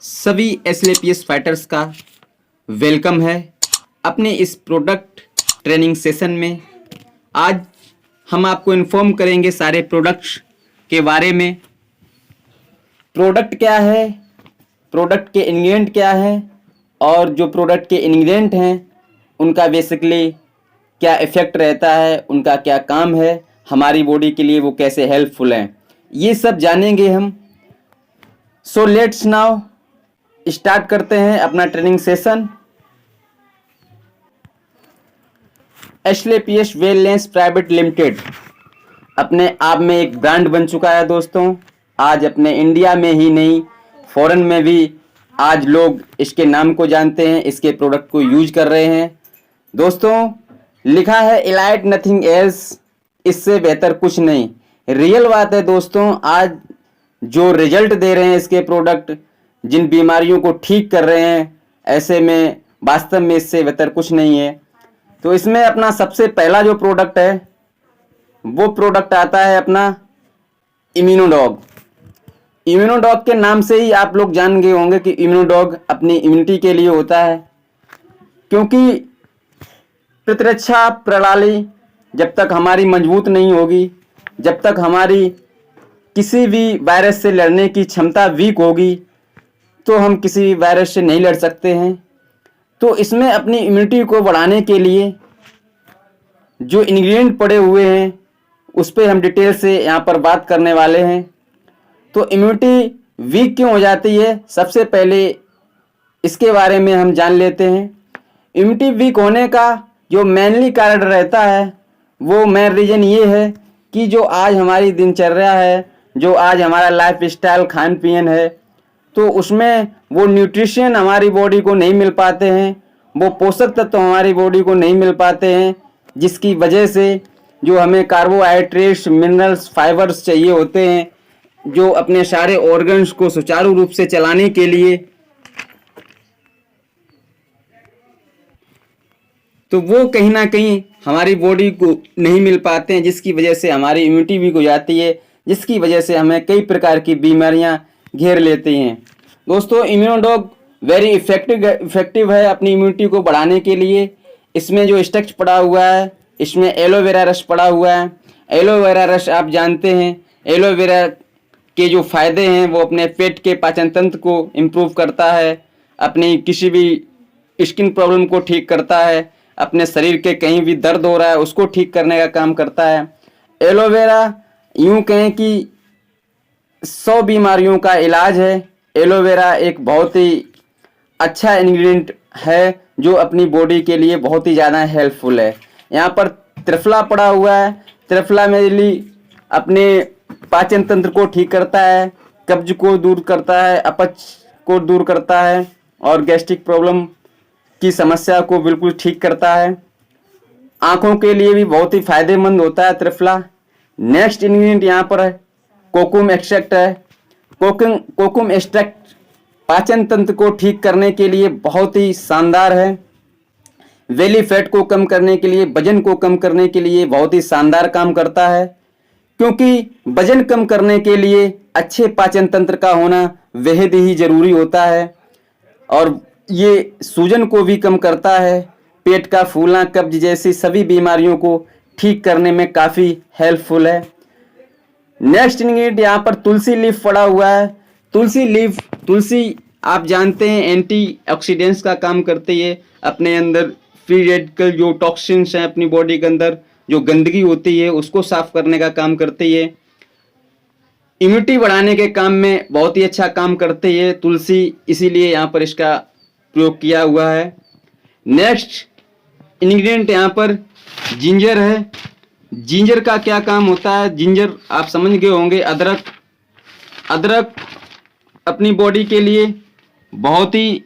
सभी एसएलपीएस फाइटर्स का वेलकम है अपने इस प्रोडक्ट ट्रेनिंग सेशन में। आज हम आपको इन्फॉर्म करेंगे सारे प्रोडक्ट्स के बारे में। प्रोडक्ट क्या है, प्रोडक्ट के इंग्रेडिएंट क्या है और जो प्रोडक्ट के इंग्रेडिएंट हैं उनका बेसिकली क्या इफ़ेक्ट रहता है, उनका क्या काम है, हमारी बॉडी के लिए वो कैसे हेल्पफुल हैं, ये सब जानेंगे हम। सो लेट्स नाउ स्टार्ट करते हैं अपना training session. SLPS wellness private limited अपने आप में एक ब्रांड बन चुका है दोस्तों। आज अपने इंडिया में ही नहीं, फॉरेन में भी आज लोग इसके नाम को जानते हैं, इसके प्रोडक्ट को यूज कर रहे हैं। दोस्तों लिखा है इलाइट नथिंग एल्स, इससे बेहतर कुछ नहीं। रियल बात है दोस्तों, आज जो रिजल्ट दे रहे हैं इसके प्रोडक्ट, जिन बीमारियों को ठीक कर रहे हैं, ऐसे में वास्तव में इससे बेहतर कुछ नहीं है। तो इसमें अपना सबसे पहला जो प्रोडक्ट है वो प्रोडक्ट आता है अपना इम्यूनोडॉग। इम्यूनोडॉग के नाम से ही आप लोग जान गए होंगे कि इम्यूनोडॉग अपनी इम्यूनिटी के लिए होता है, क्योंकि प्रतिरक्षा प्रणाली जब तक हमारी मजबूत नहीं होगी, जब तक हमारी किसी भी वायरस से लड़ने की क्षमता वीक होगी, तो हम किसी वायरस से नहीं लड़ सकते हैं। तो इसमें अपनी इम्यूनिटी को बढ़ाने के लिए जो इंग्रेडिएंट पड़े हुए हैं उस पर हम डिटेल से यहाँ पर बात करने वाले हैं। तो इम्यूनिटी वीक क्यों हो जाती है, सबसे पहले इसके बारे में हम जान लेते हैं। इम्यूनिटी वीक होने का जो मेनली कारण रहता है वो मेन रीज़न ये है कि जो आज हमारी दिनचर्या है, जो आज हमारा लाइफ स्टाइल खान पीन है, तो उसमें वो न्यूट्रिशन हमारी बॉडी को नहीं मिल पाते हैं, वो पोषक तत्व हमारी बॉडी को नहीं मिल पाते हैं, जिसकी वजह से जो हमें कार्बोहाइड्रेट्स, मिनरल्स, फाइबर्स चाहिए होते हैं, जो अपने सारे ऑर्गन्स को सुचारू रूप से चलाने के लिए, तो वो कहीं ना कहीं हमारी बॉडी को नहीं मिल पाते हैं, जिसकी वजह से हमारी इम्यूनिटी वीक हो जाती है, जिसकी वजह से हमें कई प्रकार की बीमारियां घेर लेती हैं। दोस्तों इम्यूनोडॉग वेरी इफेक्टिव है अपनी इम्यूनिटी को बढ़ाने के लिए। इसमें जो स्ट्रक्चर पड़ा हुआ है, इसमें एलोवेरा रस पड़ा हुआ है। एलोवेरा रस आप जानते हैं, एलोवेरा के जो फायदे हैं वो अपने पेट के पाचन तंत्र को इम्प्रूव करता है, अपनी किसी भी स्किन प्रॉब्लम को ठीक करता है, अपने शरीर के कहीं भी दर्द हो रहा है उसको ठीक करने का काम करता है। एलोवेरा यूं कहें कि 100 बीमारियों का इलाज है। एलोवेरा एक बहुत ही अच्छा इंग्रेडिएंट है जो अपनी बॉडी के लिए बहुत ही ज़्यादा हेल्पफुल है। यहाँ पर त्रिफला पड़ा हुआ है। त्रिफला मेनली अपने पाचन तंत्र को ठीक करता है, कब्ज को दूर करता है, अपच को दूर करता है और गैस्ट्रिक प्रॉब्लम की समस्या को बिल्कुल ठीक करता है। आँखों के लिए भी बहुत ही फायदेमंद होता है त्रिफला। नेक्स्ट इंग्रेडिएंट यहाँ पर है कोकुम एक्सट्रैक्ट है। कोकुम एक्सट्रैक्ट पाचन तंत्र को ठीक करने के लिए बहुत ही शानदार है। बेली फैट को कम करने के लिए, वजन को कम करने के लिए बहुत ही शानदार काम करता है, क्योंकि वजन कम करने के लिए अच्छे पाचन तंत्र का होना बेहद ही जरूरी होता है। और ये सूजन को भी कम करता है, पेट का फूलना, कब्ज जैसी सभी बीमारियों को ठीक करने में काफ़ी हेल्पफुल है। नेक्स्ट इंग्रेडिएंट यहाँ पर तुलसी लीफ पड़ा हुआ है। तुलसी आप जानते हैं एंटीऑक्सीडेंट्स का काम करती है, अपने अंदर फ्री रेडिकल जो टॉक्सिन्स हैं अपनी बॉडी के अंदर, जो गंदगी होती है उसको साफ करने का काम करती है। इम्यूनिटी बढ़ाने के काम में बहुत ही अच्छा काम करती है तुलसी, इसीलिए यहाँ पर इसका प्रयोग किया हुआ है। नेक्स्ट इंग्रेडिएंट यहाँ पर जिंजर है। जिंजर का क्या काम होता है, जिंजर आप समझ गए होंगे, अदरक अपनी बॉडी के लिए बहुत ही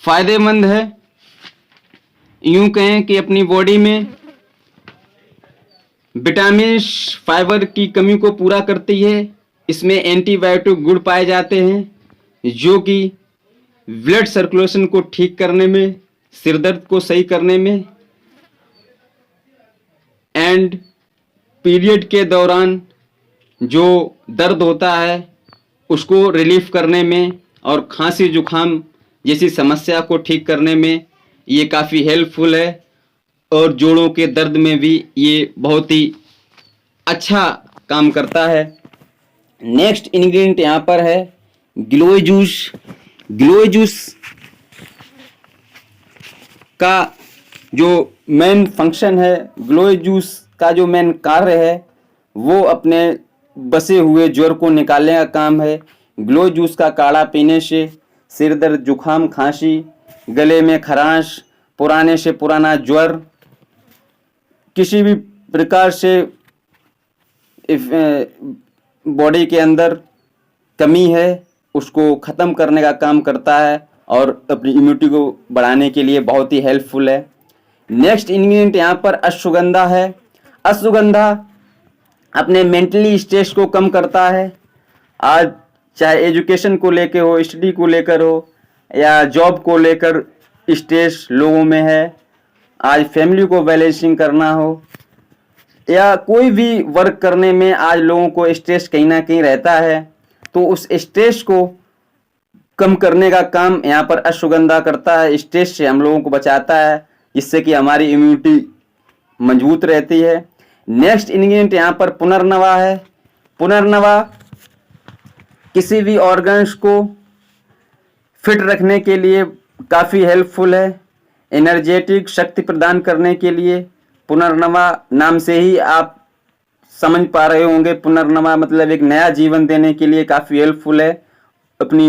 फायदेमंद है। यूं कहें कि अपनी बॉडी में विटामिन, फाइबर की कमी को पूरा करती है। इसमें एंटीबायोटिक गुण पाए जाते हैं जो कि ब्लड सर्कुलेशन को ठीक करने में, सिरदर्द को सही करने में एंड पीरियड के दौरान जो दर्द होता है उसको रिलीफ करने में और खांसी जुखाम जैसी समस्या को ठीक करने में ये काफ़ी हेल्पफुल है, और जोड़ों के दर्द में भी ये बहुत ही अच्छा काम करता है। नेक्स्ट इंग्रेडिएंट यहाँ पर है गिलोय जूस। गिलोय जूस का जो मेन फंक्शन है, गिलोय जूस का जो मेन कार्य है, वो अपने बसे हुए ज्वर को निकालने का काम है। गिलोय जूस का काढ़ा पीने से सिर दर्द, जुखाम, खांसी, गले में खराश, पुराने से पुराना ज्वर, किसी भी प्रकार से बॉडी के अंदर कमी है उसको ख़त्म करने का काम करता है और अपनी इम्यूनिटी को बढ़ाने के लिए बहुत ही हेल्पफुल है। नेक्स्ट इंग्रेडिएंट यहाँ पर अश्वगंधा है। अश्वगंधा अपने मेंटली स्ट्रेस को कम करता है। आज चाहे एजुकेशन को लेकर हो, स्टडी को लेकर हो, या जॉब को लेकर स्ट्रेस लोगों में है, आज फैमिली को बैलेंसिंग करना हो, या कोई भी वर्क करने में आज लोगों को स्ट्रेस कहीं ना कहीं रहता है, तो उस स्ट्रेस को कम करने का काम यहाँ पर अश्वगंधा करता है। स्ट्रेस से हम लोगों को बचाता है, जिससे कि हमारी इम्यूनिटी मजबूत रहती है। नेक्स्ट इंग्रेडिएंट यहाँ पर पुनर्नवा है। पुनर्नवा किसी भी ऑर्गन्स को फिट रखने के लिए काफ़ी हेल्पफुल है। एनर्जेटिक शक्ति प्रदान करने के लिए पुनर्नवा नाम से ही आप समझ पा रहे होंगे, पुनर्नवा मतलब एक नया जीवन देने के लिए काफ़ी हेल्पफुल है। अपनी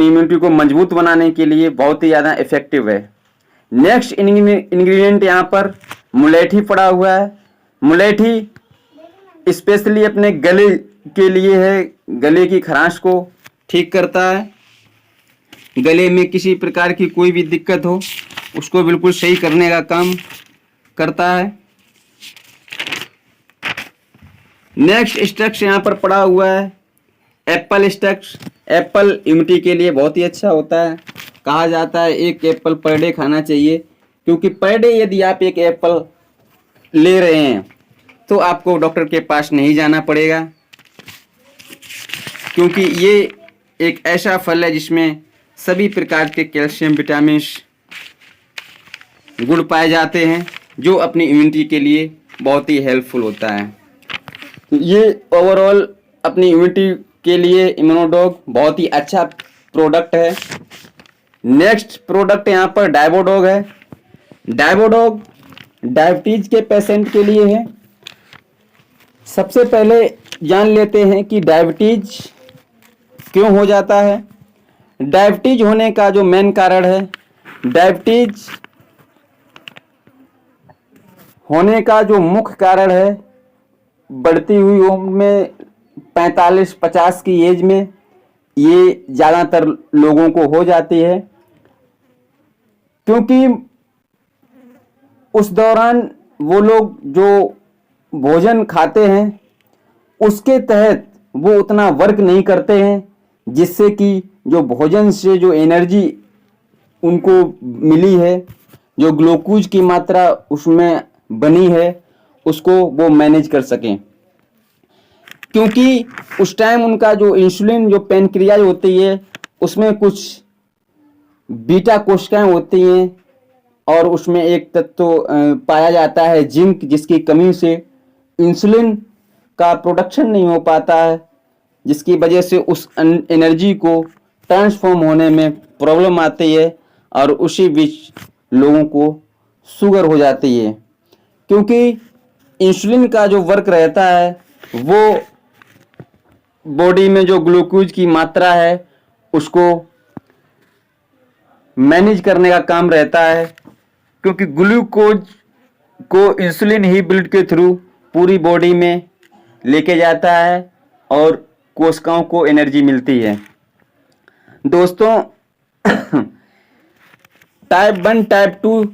इम्यूनिटी को मजबूत बनाने के लिए बहुत ही ज़्यादा इफेक्टिव है। नेक्स्ट इंग्रेडिएंट यहाँ पर मुलेठी पड़ा हुआ है। मुलेठी स्पेशली अपने गले के लिए है, गले की खराश को ठीक करता है। गले में किसी प्रकार की कोई भी दिक्कत हो उसको बिल्कुल सही करने का काम करता है। नेक्स्ट स्टेक्स यहाँ पर पड़ा हुआ है एप्पल स्टेक्स। एप्पल इम्यूनिटी के लिए बहुत ही अच्छा होता है। कहा जाता है एक एप्पल पर डे खाना चाहिए, क्योंकि पर डे यदि आप एक एप्पल ले रहे हैं तो आपको डॉक्टर के पास नहीं जाना पड़ेगा, क्योंकि ये एक ऐसा फल है जिसमें सभी प्रकार के कैल्शियम, विटामिन, गुण पाए जाते हैं, जो अपनी इम्यूनिटी के लिए बहुत ही हेल्पफुल होता है। ये ओवरऑल अपनी इम्यूनिटी के लिए इम्यूनोडॉग बहुत ही अच्छा प्रोडक्ट है। नेक्स्ट प्रोडक्ट यहाँ पर डायबोडॉग है। डायबोडॉग डायबिटीज के पेशेंट के लिए है। सबसे पहले जान लेते हैं कि डायबिटीज क्यों हो जाता है। डायबिटीज होने का जो मेन कारण है, डायबिटीज होने का जो मुख्य कारण है, बढ़ती हुई उम्र में 45-50 की एज में ये ज़्यादातर लोगों को हो जाती है, क्योंकि उस दौरान वो लोग जो भोजन खाते हैं उसके तहत वो उतना वर्क नहीं करते हैं, जिससे कि जो भोजन से जो एनर्जी उनको मिली है, जो ग्लूकोज की मात्रा उसमें बनी है, उसको वो मैनेज कर सकें। क्योंकि उस टाइम उनका जो इंसुलिन, जो पैनक्रियाज होती है, उसमें कुछ बीटा कोशिकाएं होती हैं और उसमें एक तत्व पाया जाता है जिंक, जिसकी कमी से इंसुलिन का प्रोडक्शन नहीं हो पाता है, जिसकी वजह से उस एनर्जी को ट्रांसफॉर्म होने में प्रॉब्लम आती है और उसी बीच लोगों को शुगर हो जाती है। क्योंकि इंसुलिन का जो वर्क रहता है वो बॉडी में जो ग्लूकोज की मात्रा है उसको मैनेज करने का काम रहता है, क्योंकि ग्लूकोज को इंसुलिन ही ब्लड के थ्रू पूरी बॉडी में लेके जाता है और कोशिकाओं को एनर्जी मिलती है। दोस्तों टाइप 1 टाइप 2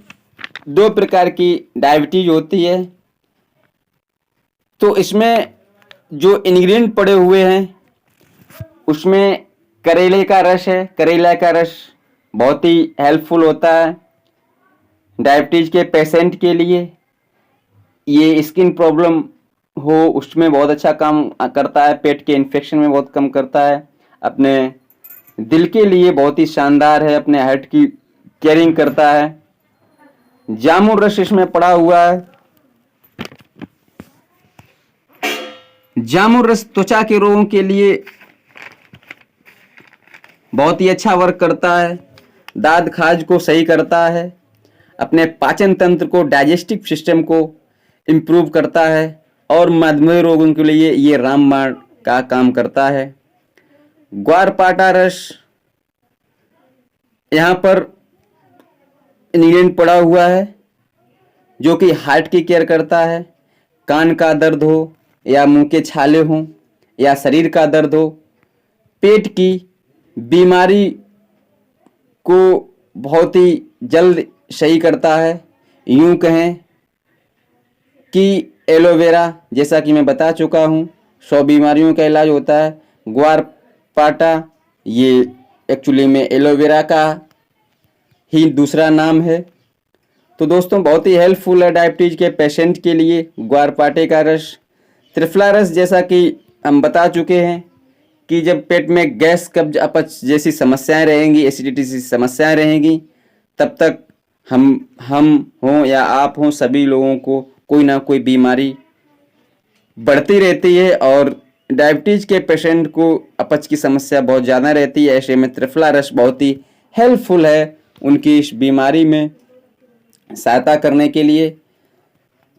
दो प्रकार की डायबिटीज होती है। तो इसमें जो इंग्रेडिएंट पड़े हुए हैं उसमें करेले का रस है। करेला का रस बहुत ही हेल्पफुल होता है डायबिटीज के पेशेंट के लिए। ये स्किन प्रॉब्लम हो उसमें बहुत अच्छा काम करता है, पेट के इन्फेक्शन में बहुत कम करता है, अपने दिल के लिए बहुत ही शानदार है, अपने हार्ट की केयरिंग करता है। जामुन रस इसमें पड़ा हुआ है। जामुन रस त्वचा के रोगों के लिए बहुत ही अच्छा वर्क करता है, दाद खाज को सही करता है, अपने पाचन तंत्र को, डाइजेस्टिव सिस्टम को इम्प्रूव करता है और मधुमेह रोगों के लिए ये रामबाण का काम करता है। ग्वारपाठा रस, यहाँ पर इंग्रेडिएंट पड़ा हुआ है जो कि हार्ट की केयर करता है। कान का दर्द हो या मुंह के छाले हों या शरीर का दर्द हो, पेट की बीमारी को बहुत ही जल्द सही करता है। यूं कहें कि एलोवेरा, जैसा कि मैं बता चुका हूं, 100 बीमारियों का इलाज होता है। ग्वारपाठा ये एक्चुअली में एलोवेरा का ही दूसरा नाम है। तो दोस्तों बहुत ही हेल्पफुल है डायबिटीज के पेशेंट के लिए ग्वारपाठे का रस। त्रिफला रस, जैसा कि हम बता चुके हैं कि जब पेट में गैस, कब्ज, अपच जैसी समस्याएं रहेंगी, एसिडिटी जैसी समस्याएं रहेंगी, तब तक हम हों या आप हों, सभी लोगों को कोई ना कोई बीमारी बढ़ती रहती है और डायबिटीज के पेशेंट को अपच की समस्या बहुत ज़्यादा रहती है। ऐसे में त्रिफला रस बहुत ही हेल्पफुल है उनकी इस बीमारी में सहायता करने के लिए।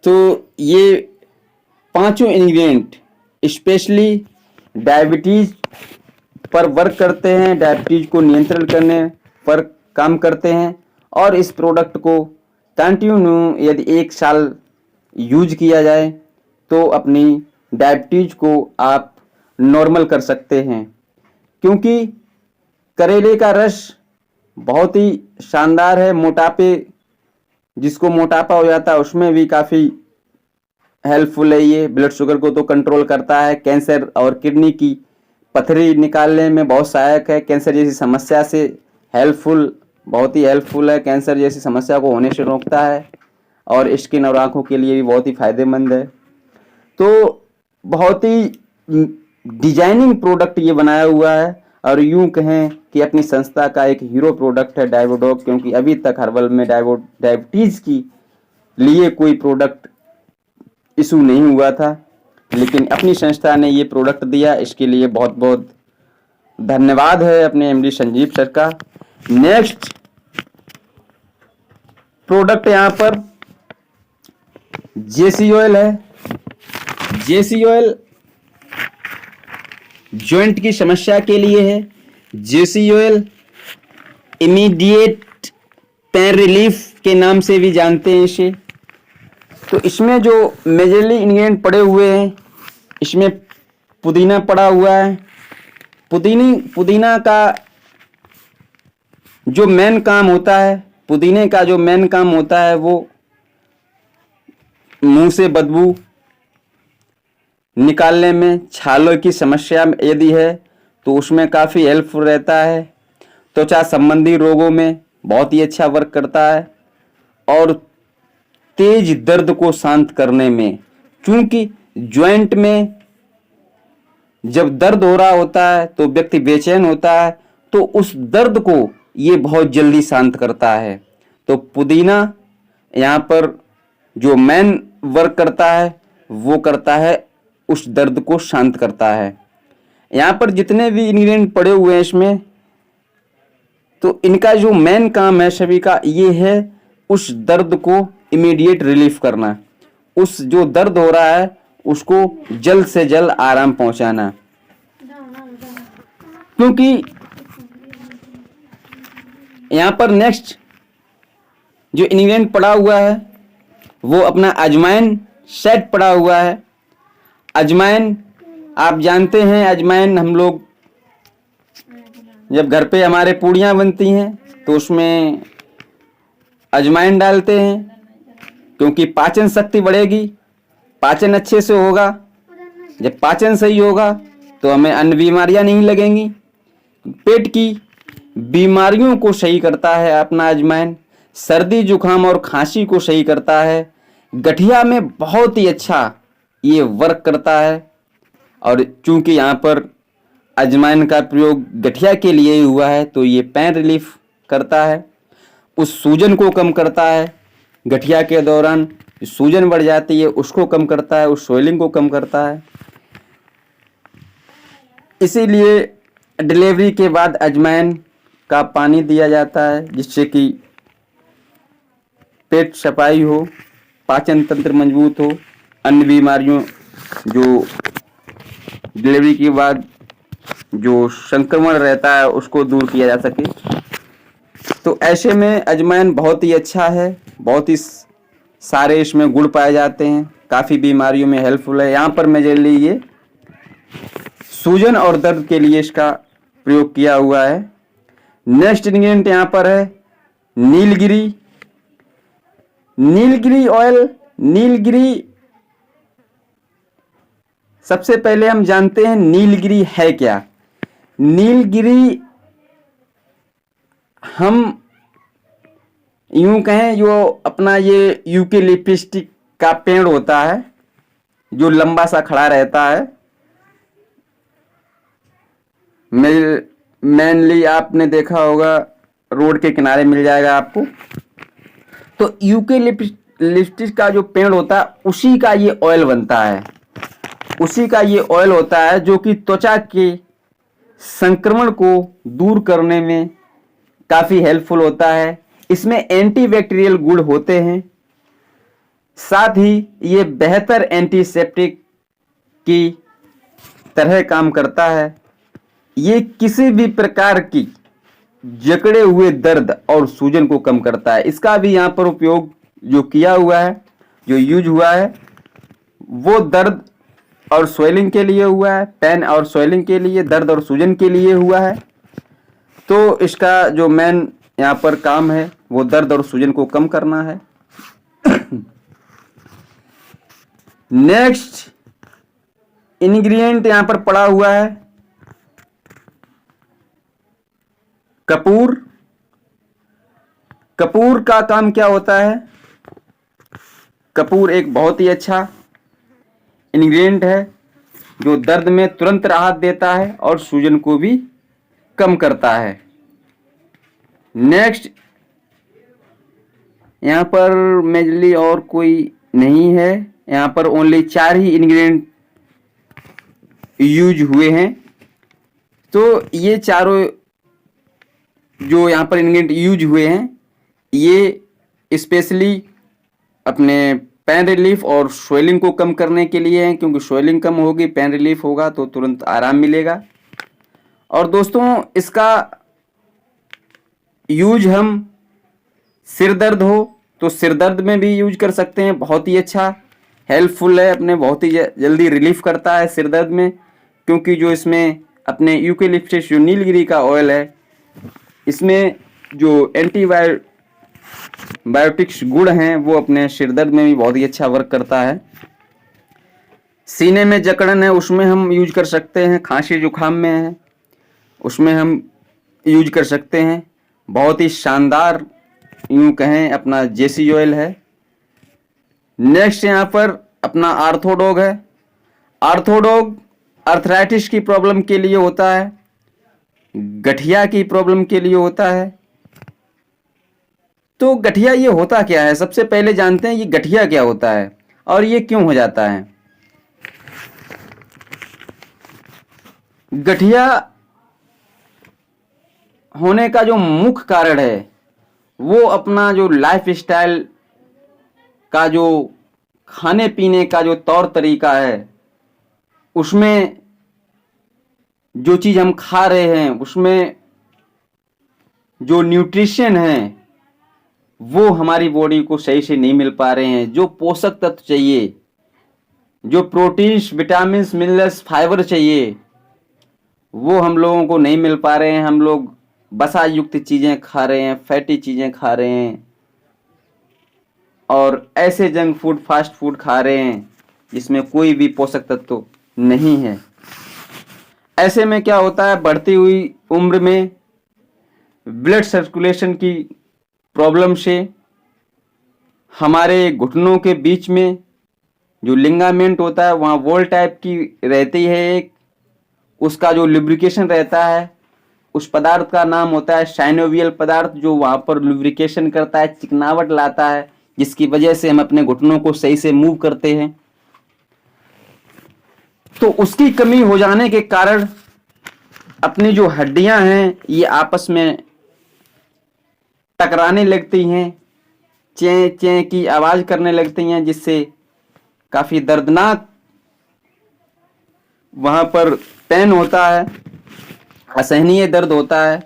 तो ये पांचों इंग्रेडिएंट स्पेशली डायबिटीज पर वर्क करते हैं, डायबिटीज को नियंत्रण करने पर काम करते हैं और इस प्रोडक्ट को कंटिन्यू यदि 1 साल यूज किया जाए तो अपनी डायबिटीज को आप नॉर्मल कर सकते हैं। क्योंकि करेले का रस बहुत ही शानदार है, मोटापे, जिसको मोटापा हो जाता है उसमें भी काफ़ी हेल्पफुल है। ये ब्लड शुगर को तो कंट्रोल करता है, कैंसर और किडनी की पथरी निकालने में बहुत सहायक है, कैंसर जैसी समस्या से हेल्पफुल, बहुत ही हेल्पफुल है, कैंसर जैसी समस्या को होने से रोकता है और स्किन और आँखों के लिए भी बहुत ही फायदेमंद है। तो बहुत ही डिजाइनिंग प्रोडक्ट ये बनाया हुआ है और यूं कहें कि अपनी संस्था का एक हीरो प्रोडक्ट है डायबोडॉक, क्योंकि अभी तक हर्बल में डायबिटीज की लिए कोई प्रोडक्ट इशू नहीं हुआ था, लेकिन अपनी संस्था ने ये प्रोडक्ट दिया, इसके लिए बहुत बहुत धन्यवाद है अपने एमडी संजीव सर का। नेक्स्ट प्रोडक्ट यहाँ पर जेसी ऑयल है। जेसी ऑयल जॉइंट की समस्या के लिए है। जेसी ऑयल इमीडिएट पेन रिलीफ के नाम से भी जानते हैं इसे। तो इसमें जो मेजरली इंग्रेडिएंट पड़े हुए हैं, इसमें पुदीना पड़ा हुआ है। पुदीना का जो मेन काम होता है, पुदीने का जो मेन काम होता है वो मुंह से बदबू निकालने में, छालों की समस्या यदि है तो उसमें काफ़ी हेल्पफुल रहता है, त्वचा संबंधी रोगों में बहुत ही अच्छा वर्क करता है और तेज दर्द को शांत करने में, क्योंकि जॉइंट में जब दर्द हो रहा होता है तो व्यक्ति बेचैन होता है, तो उस दर्द को ये बहुत जल्दी शांत करता है। तो पुदीना यहाँ पर जो मेन वर्क करता है वो करता है, उस दर्द को शांत करता है। यहाँ पर जितने भी इंग्रेडिएंट पड़े हुए हैं इसमें, तो इनका जो मेन काम है सभी का ये है उस दर्द को इमीडिएट रिलीफ करना, उस जो दर्द हो रहा है उसको जल्द से जल्द आराम पहुंचाना। क्योंकि यहाँ पर नेक्स्ट जो इंग्रेडिएंट पड़ा हुआ है वो अपना अजवाइन सेट पड़ा हुआ है। अजवाइन आप जानते हैं, अजवाइन हम लोग जब घर पे हमारे पूड़ियाँ बनती हैं तो उसमें अजवाइन डालते हैं, क्योंकि पाचन शक्ति बढ़ेगी, पाचन अच्छे से होगा। जब पाचन सही होगा तो हमें अन्य बीमारियां नहीं लगेंगी। पेट की बीमारियों को सही करता है अपना अजवाइन, सर्दी जुकाम और खांसी को सही करता है, गठिया में बहुत ही अच्छा ये वर्क करता है। और चूंकि यहाँ पर अजवाइन का प्रयोग गठिया के लिए ही हुआ है तो ये पेन रिलीफ करता है, उस सूजन को कम करता है। गठिया के दौरान सूजन बढ़ जाती है उसको कम करता है, उस स्वेलिंग को कम करता है। इसीलिए डिलीवरी के बाद अजवाइन का पानी दिया जाता है जिससे कि पेट सफाई हो, पाचन तंत्र मजबूत हो, अन्य बीमारियों जो डिलीवरी के बाद जो संक्रमण रहता है उसको दूर किया जा सके। तो ऐसे में अजवाइन बहुत ही अच्छा है, बहुत ही सारे इसमें गुण पाए जाते हैं, काफ़ी बीमारियों में हेल्पफुल है। यहाँ पर मेजरली ये सूजन और दर्द के लिए इसका प्रयोग किया हुआ है। नेक्स्ट इंग्रेडिएंट यहाँ पर है नीलगिरी। नीलगिरी ऑयल, नीलगिरी सबसे पहले हम जानते हैं नीलगिरी है क्या। नीलगिरी हम यूं कहें जो अपना ये यूकेलिप्टिक का पेड़ होता है जो लंबा सा खड़ा रहता है, मेनली आपने देखा होगा रोड के किनारे मिल जाएगा आपको। तो यूकेलिप्टिक का जो पेड़ होता है उसी का ये ऑयल बनता है, उसी का ये ऑयल होता है जो कि त्वचा के संक्रमण को दूर करने में काफ़ी हेल्पफुल होता है। इसमें एंटीबैक्टीरियल गुण होते हैं, साथ ही ये बेहतर एंटीसेप्टिक की तरह काम करता है। ये किसी भी प्रकार की जकड़े हुए दर्द और सूजन को कम करता है। इसका भी यहाँ पर उपयोग जो किया हुआ है, जो यूज हुआ है, वो दर्द और स्वेलिंग के लिए हुआ है, पेन और स्वेलिंग के लिए, दर्द और सूजन के लिए हुआ है। तो इसका जो मेन यहाँ पर काम है वो दर्द और सूजन को कम करना है। नेक्स्ट इंग्रेडिएंट यहाँ पर पड़ा हुआ है कपूर। कपूर का काम क्या होता है? कपूर एक बहुत ही अच्छा इंग्रेडिएंट है जो दर्द में तुरंत राहत देता है और सूजन को भी कम करता है। नेक्स्ट यहाँ पर मेजरली और कोई नहीं है, यहाँ पर ओनली 4 ही इंग्रेडिएंट यूज हुए हैं। तो ये चारों जो यहाँ पर इंग्रेडिएंट यूज हुए हैं ये स्पेशली अपने पेन रिलीफ और स्वेलिंग को कम करने के लिए हैं, क्योंकि स्वेलिंग कम होगी, पेन रिलीफ होगा तो तुरंत आराम मिलेगा। और दोस्तों इसका यूज हम सिर दर्द हो तो सिर दर्द में भी यूज कर सकते हैं, बहुत ही अच्छा हेल्पफुल है, अपने बहुत ही जल्दी रिलीफ करता है सिर दर्द में, क्योंकि जो इसमें अपने यूकेलिप्टस जो नीलगिरी का ऑयल है इसमें जो एंटीबायोटिक्स गुण हैं वो अपने सिर दर्द में भी बहुत ही अच्छा वर्क करता है। सीने में जकड़न है उसमें हम यूज कर सकते हैं, खांसी जुकाम में है उसमें हम यूज कर सकते हैं। बहुत ही शानदार यूं कहें अपना जेसी ऑयल है। नेक्स्ट यहाँ पर अपना आर्थोडॉग है। आर्थोडॉग अर्थराइटिस की प्रॉब्लम के लिए होता है, गठिया की प्रॉब्लम के लिए होता है। तो गठिया ये होता क्या है? सबसे पहले जानते हैं ये गठिया क्या होता है और ये क्यों हो जाता है। गठिया होने का जो मुख्य कारण है वो अपना जो लाइफ स्टाइल का जो खाने पीने का जो तौर तरीका है उसमें जो चीज़ हम खा रहे हैं उसमें जो न्यूट्रिशन है वो हमारी बॉडी को सही से नहीं मिल पा रहे हैं। जो पोषक तत्व चाहिए, जो प्रोटीन्स, विटामिन्स, मिनरल्स, फाइबर चाहिए वो हम लोगों को नहीं मिल पा रहे हैं। हम लोग वसा युक्त चीज़ें खा रहे हैं, फैटी चीज़ें खा रहे हैं और ऐसे जंक फूड, फास्ट फूड खा रहे हैं जिसमें कोई भी पोषक तत्व नहीं है। ऐसे में क्या होता है, बढ़ती हुई उम्र में ब्लड सर्कुलेशन की प्रॉब्लम से हमारे घुटनों के बीच में जो लिगामेंट होता है वहाँ वॉल टाइप की रहती है एक, उसका जो लुब्रिकेशन रहता है उस पदार्थ का नाम होता है साइनोवियल पदार्थ, जो वहाँ पर लुब्रिकेशन करता है, चिकनावट लाता है, जिसकी वजह से हम अपने घुटनों को सही से मूव करते हैं। तो उसकी कमी हो जाने के कारण अपनी जो हड्डियां हैं ये आपस में टकराने लगती हैं, चें चें की आवाज करने लगती हैं, जिससे काफी दर्दनाक वहां पर पेन होता है, असहनीय दर्द होता है,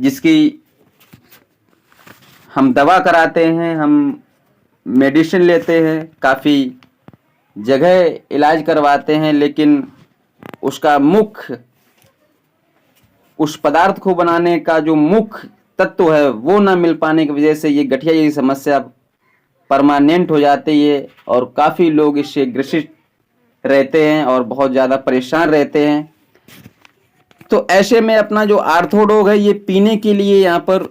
जिसकी हम दवा कराते हैं, हम मेडिसिन लेते हैं, काफ़ी जगह इलाज करवाते हैं, लेकिन उसका मुख्य, उस पदार्थ को बनाने का जो मुख्य तत्व है वो ना मिल पाने की वजह से ये गठिया जैसी समस्या परमानेंट हो जाती है और काफ़ी लोग इससे ग्रसित रहते हैं और बहुत ज़्यादा परेशान रहते हैं। तो ऐसे में अपना जो आर्थोडॉग है ये पीने के लिए यहाँ पर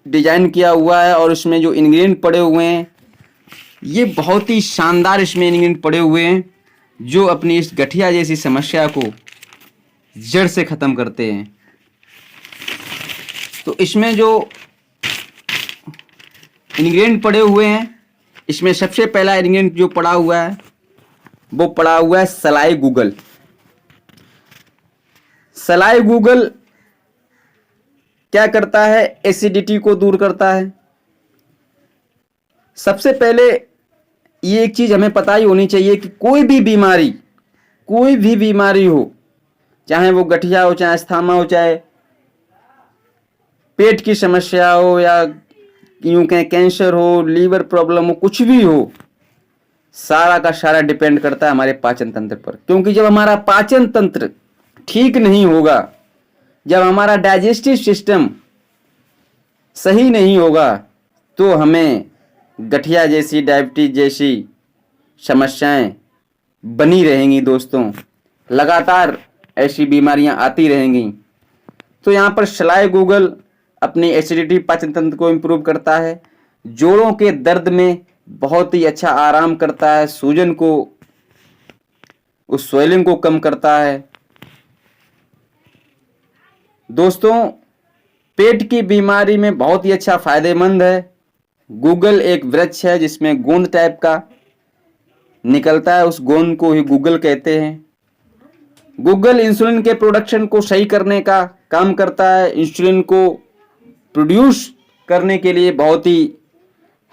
डिजाइन किया हुआ है और इसमें जो इंग्रेडिएंट पड़े हुए हैं ये बहुत ही शानदार इसमें इंग्रेडिएंट पड़े हुए हैं जो अपनी इस गठिया जैसी समस्या को जड़ से ख़त्म करते हैं। तो इसमें जो इंग्रेडिएंट पड़े हुए हैं, इसमें सबसे पहला इंग्रेडिएंट जो पड़ा हुआ है वो पड़ा हुआ है सलाई गूगल। सलाई गूगल क्या करता है? एसिडिटी को दूर करता है। सबसे पहले ये एक चीज हमें पता ही होनी चाहिए कि कोई भी बीमारी हो, चाहे वो गठिया हो, चाहे अस्थमा हो, चाहे पेट की समस्या हो, या यूं कहें कैंसर हो, लीवर प्रॉब्लम हो, कुछ भी हो, सारा का सारा डिपेंड करता है हमारे पाचन तंत्र पर। क्योंकि जब हमारा पाचन तंत्र ठीक नहीं होगा, जब हमारा डाइजेस्टिव सिस्टम सही नहीं होगा, तो हमें गठिया जैसी, डायबिटीज जैसी समस्याएं बनी रहेंगी दोस्तों, लगातार ऐसी बीमारियां आती रहेंगी। तो यहाँ पर सलाई गूगल अपनी एसिडिटी, पाचन तंत्र को इम्प्रूव करता है, जोड़ों के दर्द में बहुत ही अच्छा आराम करता है, सूजन को, उस स्वेलिंग को कम करता है। दोस्तों पेट की बीमारी में बहुत ही अच्छा फायदेमंद है। गूगल एक वृक्ष है जिसमें गोंद टाइप का निकलता है, उस गोंद को ही गूगल कहते हैं। गूगल इंसुलिन के प्रोडक्शन को सही करने का काम करता है, इंसुलिन को प्रोड्यूस करने के लिए बहुत ही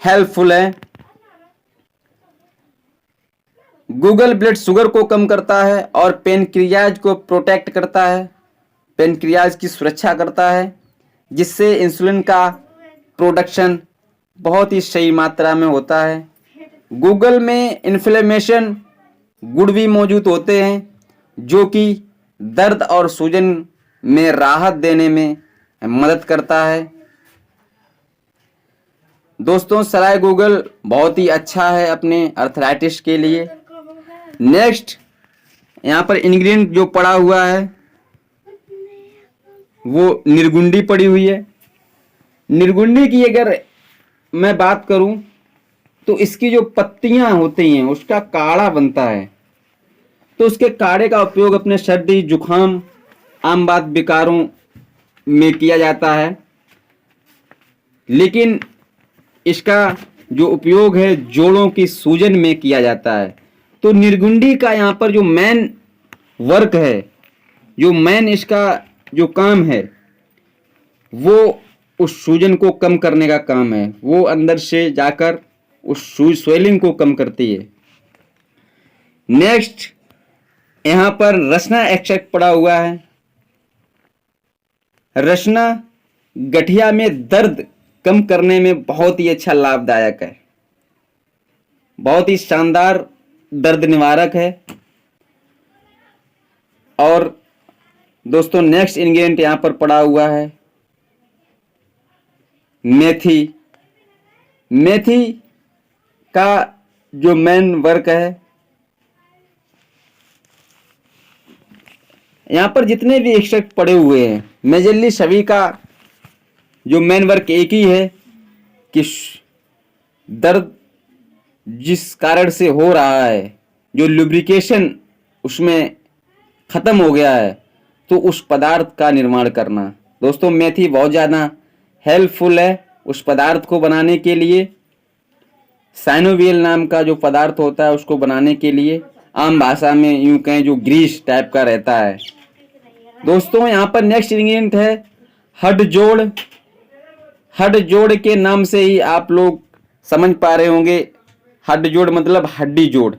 हेल्पफुल है। गूगल ब्लड शुगर को कम करता है और पेनक्रियाज को प्रोटेक्ट करता है, पेनक्रियाज की सुरक्षा करता है, जिससे इंसुलिन का प्रोडक्शन बहुत ही सही मात्रा में होता है। गूगल में इन्फ्लेमेशन गुण भी मौजूद होते हैं जो कि दर्द और सूजन में राहत देने में मदद करता है। दोस्तों सलाई गूगल बहुत ही अच्छा है अपने अर्थराइटिस के लिए। नेक्स्ट यहाँ पर इंग्रेडिएंट जो पड़ा हुआ है वो निर्गुंडी पड़ी हुई है। निर्गुंडी की अगर मैं बात करूं तो इसकी जो पत्तियां होती हैं उसका काढ़ा बनता है, तो उसके काढ़े का उपयोग अपने सर्दी, जुखाम, आम बात विकारों में किया जाता है। लेकिन इसका जो उपयोग है जोड़ों की सूजन में किया जाता है। तो निर्गुंडी का यहाँ पर जो मेन वर्क है, जो मेन इसका जो काम है वो उस सूजन को कम करने का काम है, वो अंदर से जाकर उस स्वेलिंग को कम करती है। नेक्स्ट यहाँ पर रसना एक्सट्रैक्ट पड़ा हुआ है। रसना गठिया में दर्द कम करने में बहुत ही अच्छा लाभदायक है, बहुत ही शानदार दर्द निवारक है। और दोस्तों नेक्स्ट इंग्रेडिएंट यहाँ पर पड़ा हुआ है मेथी। मेथी का जो मेन वर्क है, यहाँ पर जितने भी एक्सट्रैक्ट पड़े हुए हैं मेजरली सभी का जो मेन वर्क एक ही है कि दर्द जिस कारण से हो रहा है, जो लुब्रिकेशन उसमें ख़त्म हो गया है, तो उस पदार्थ का निर्माण करना। दोस्तों मेथी बहुत ज़्यादा हेल्पफुल है उस पदार्थ को बनाने के लिए। साइनोवियल नाम का जो पदार्थ होता है उसको बनाने के लिए, आम भाषा में यूं कहें जो ग्रीस टाइप का रहता है। दोस्तों यहाँ पर नेक्स्ट इंग्रेडिएंट है हड जोड़। हड जोड़ के नाम से ही आप लोग समझ पा रहे होंगे, हड जोड़ मतलब हड्डी जोड़।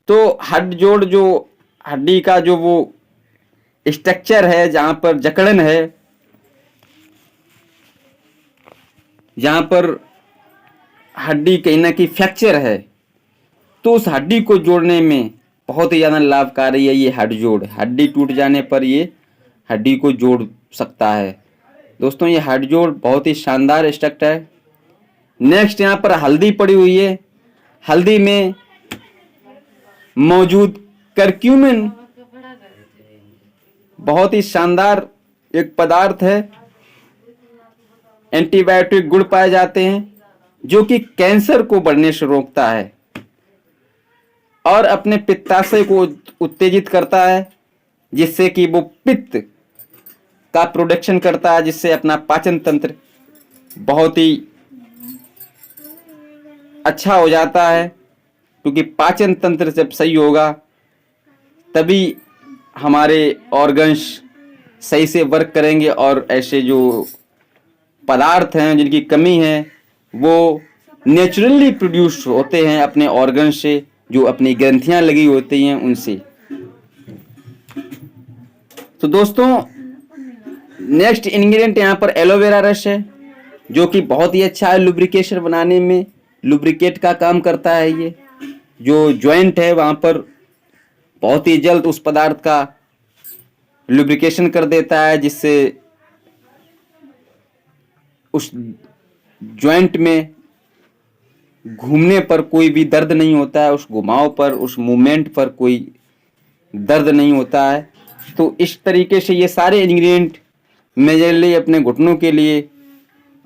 तो हड जोड़ जो हड्डी का जो वो स्ट्रक्चर है, जहाँ पर जकड़न है, जहाँ पर हड्डी कहीं ना कहीं फ्रैक्चर है, तो उस हड्डी को जोड़ने में बहुत ही ज़्यादा लाभकारी है ये हड जोड़। हड्डी टूट जाने पर ये हड्डी को जोड़ सकता है। दोस्तों ये हड जोड़ बहुत ही शानदार स्ट्रक्चर है। नेक्स्ट यहाँ पर हल्दी पड़ी हुई है। हल्दी में मौजूद करक्यूमिन बहुत ही शानदार एक पदार्थ है। एंटीबायोटिक गुण पाए जाते हैं जो कि कैंसर को बढ़ने से रोकता है और अपने पित्ताशय को उत्तेजित करता है, जिससे कि वो पित्त का प्रोडक्शन करता है, जिससे अपना पाचन तंत्र बहुत ही अच्छा हो जाता है। क्योंकि पाचन तंत्र जब सही होगा तभी हमारे ऑर्गन्स सही से वर्क करेंगे और ऐसे जो पदार्थ हैं जिनकी कमी है वो नेचुरली प्रोड्यूस होते हैं अपने ऑर्गन से, जो अपनी ग्रंथियां लगी होती हैं उनसे। तो दोस्तों नेक्स्ट इंग्रेडिएंट यहाँ पर एलोवेरा रस है, जो कि बहुत ही अच्छा है लुब्रिकेशन बनाने में, लुब्रिकेट का काम करता है। ये जो जॉइंट है वहाँ पर बहुत ही जल्द उस पदार्थ का लुब्रिकेशन कर देता है, जिससे उस जॉइंट में घूमने पर कोई भी दर्द नहीं होता है, उस घुमाव पर, उस मूवमेंट पर कोई दर्द नहीं होता है। तो इस तरीके से ये सारे इंग्रेडिएंट मेजरली अपने घुटनों के लिए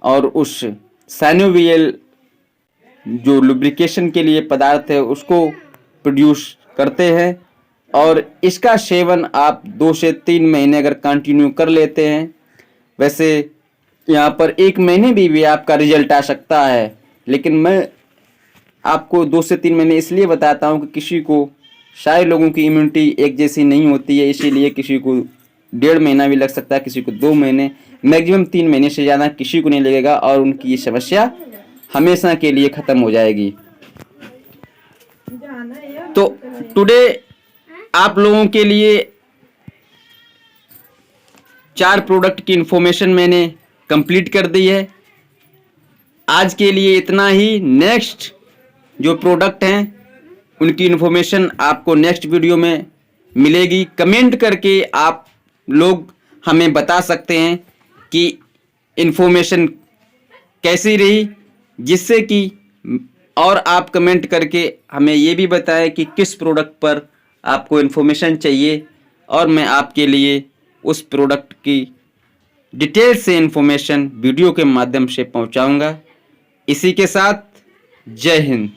और उस साइनोवियल जो लुब्रिकेशन के लिए पदार्थ है उसको प्रोड्यूस करते हैं। और इसका सेवन आप 2 से 3 महीने अगर कंटिन्यू कर लेते हैं, वैसे यहाँ पर 1 महीने भी आपका रिजल्ट आ सकता है, लेकिन मैं आपको 2 से 3 महीने इसलिए बताता हूँ कि किसी को, सारे लोगों की इम्यूनिटी एक जैसी नहीं होती है, इसीलिए किसी को 1.5 महीना भी लग सकता है, किसी को 2 महीने, मैक्सिमम 3 महीने से ज़्यादा किसी को नहीं लगेगा और उनकी ये समस्या हमेशा के लिए ख़त्म हो जाएगी। तो टुडे आप लोगों के लिए 4 प्रोडक्ट की इंफॉर्मेशन मैंने कंप्लीट कर दी है। आज के लिए इतना ही। नेक्स्ट जो प्रोडक्ट हैं उनकी इंफॉर्मेशन आपको नेक्स्ट वीडियो में मिलेगी। कमेंट करके आप लोग हमें बता सकते हैं कि इंफॉर्मेशन कैसी रही, जिससे कि, और आप कमेंट करके हमें ये भी बताएं कि किस प्रोडक्ट पर आपको इन्फॉर्मेशन चाहिए और मैं आपके लिए उस प्रोडक्ट की डिटेल से इन्फॉर्मेशन वीडियो के माध्यम से पहुंचाऊंगा। इसी के साथ जय हिंद।